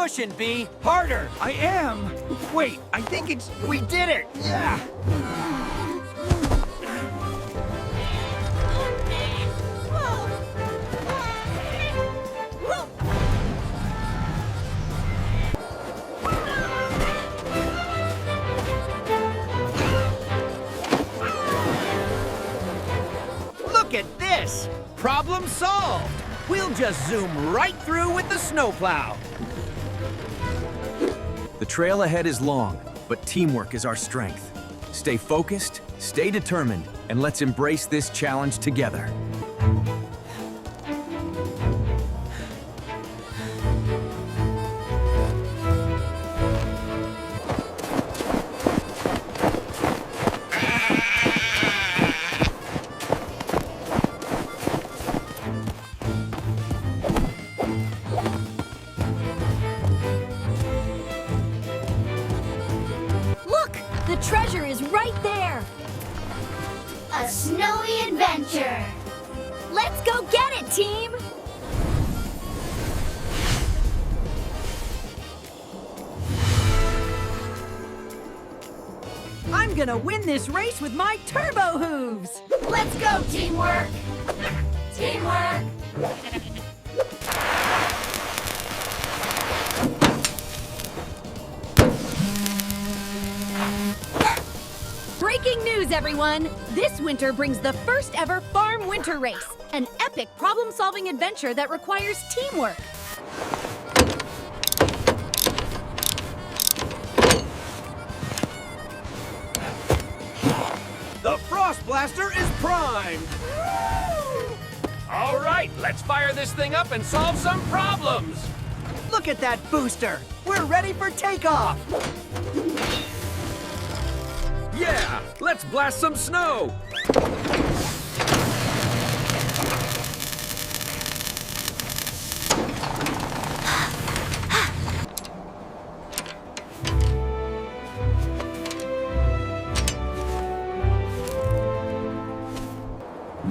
pushing, B. Harder. I am. Wait, I think it's... We did it. Yeah. Look at this. Problem solved. We'll just zoom right through with the snowplow. The trail ahead is long, but teamwork is our strength. Stay focused, stay determined, and let's embrace this challenge together. The treasure is right there! A snowy adventure! Let's go get it, team! I'm gonna win this race with my turbo hooves! Let's go, teamwork! Teamwork! Breaking news, everyone! This winter brings the first ever Farm Winter Race, an epic problem-solving adventure that requires teamwork. The Frost Blaster is primed! All right, let's fire this thing up and solve some problems! Look at that booster! We're ready for takeoff! Yeah, let's blast some snow.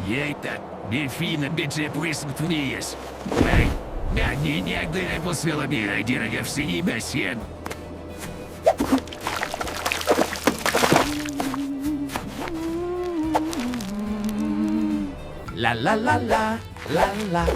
Jejta, det är fina bättre presentatorias. Nej, ni nigdy på svela direkt w syni besien. La la la la, la la.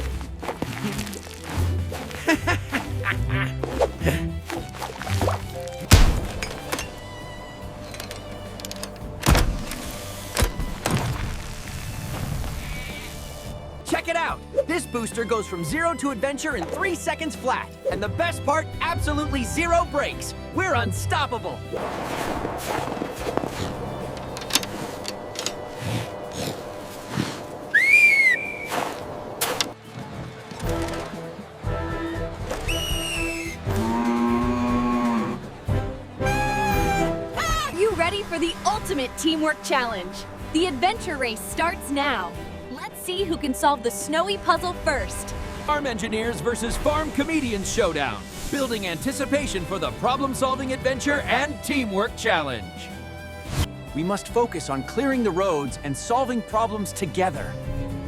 Check it out! This booster goes from 0 to adventure in 3 seconds flat. And the best part, absolutely 0 brakes. We're unstoppable. For the ultimate teamwork challenge. The adventure race starts now. Let's see who can solve the snowy puzzle first. Farm engineers versus farm comedians showdown. Building anticipation for the problem-solving adventure and teamwork challenge. We must focus on clearing the roads and solving problems together.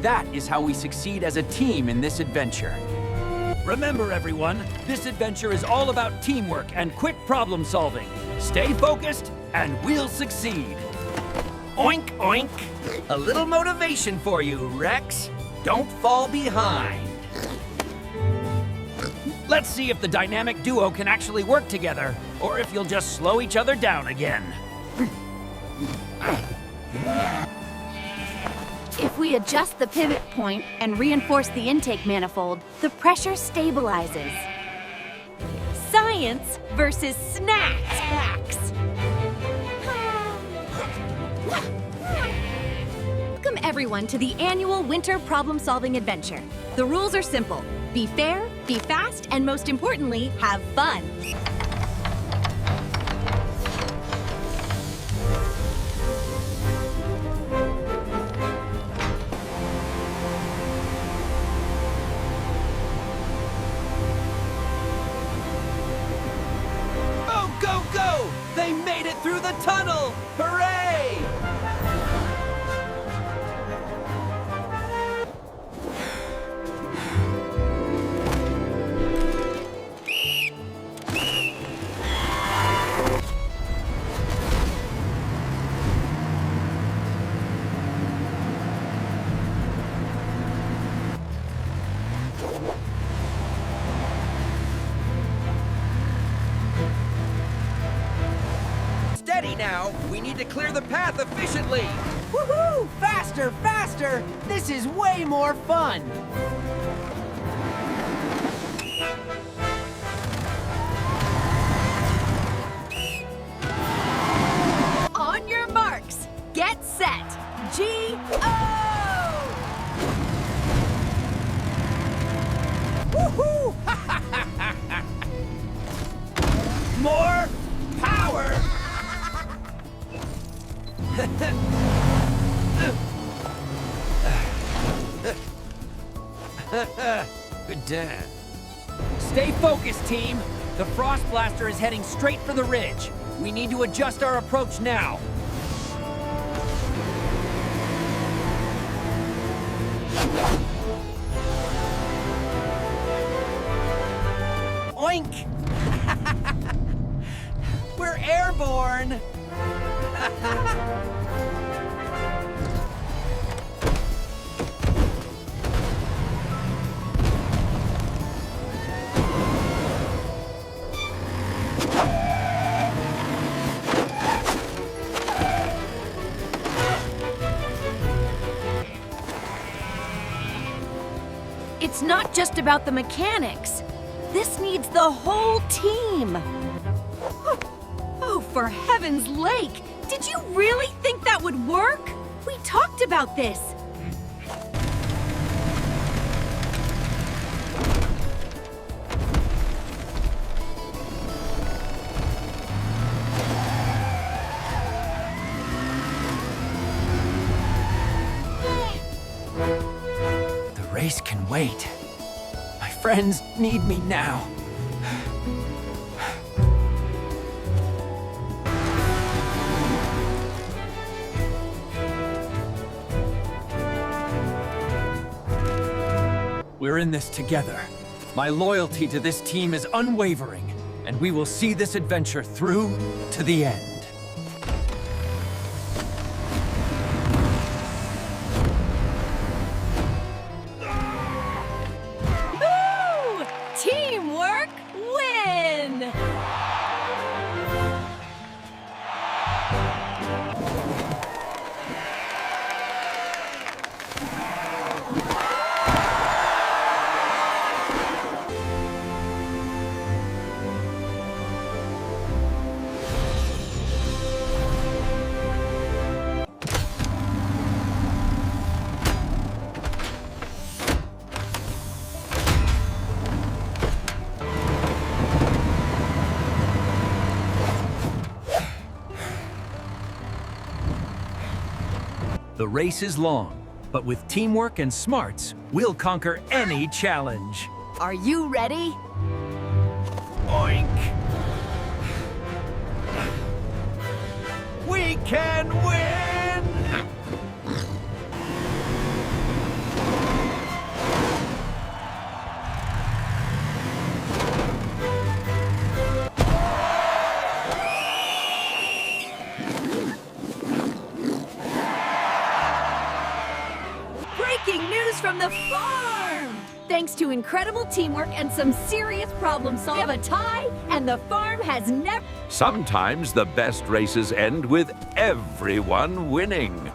That is how we succeed as a team in this adventure. Remember, everyone, this adventure is all about teamwork and quick problem solving. Stay focused, and we'll succeed. Oink, oink. A little motivation for you, Rex. Don't fall behind. Let's see if the dynamic duo can actually work together, or if you'll just slow each other down again. If we adjust the pivot point and reinforce the intake manifold, the pressure stabilizes. Science versus snacks. Welcome everyone to the annual Winter Problem-Solving Adventure. The rules are simple. Be fair, be fast, and most importantly, have fun. Go, go, go! They made it through the tunnel! Hooray! now. We need to clear the path efficiently. Woohoo! Faster, faster! This is way more fun! On your marks, get set. G-O! Woohoo! More power! Good dad. Stay focused, team. The Frost Blaster is heading straight for the ridge. We need to adjust our approach now. Oink! We're airborne! It's not just about the mechanics. This needs the whole team. Oh, for heaven's lake! Did you really think that would work? We talked about this. The race can wait. My friends need me now. We're in this together. My loyalty to this team is unwavering, and we will see this adventure through to the end. Woo! Teamwork win! The race is long, but with teamwork and smarts, we'll conquer any challenge. Are you ready? Oink! We can win! Breaking news from the farm! Thanks to incredible teamwork and some serious problem solving, we have a tie, and the farm has never... Sometimes the best races end with everyone winning.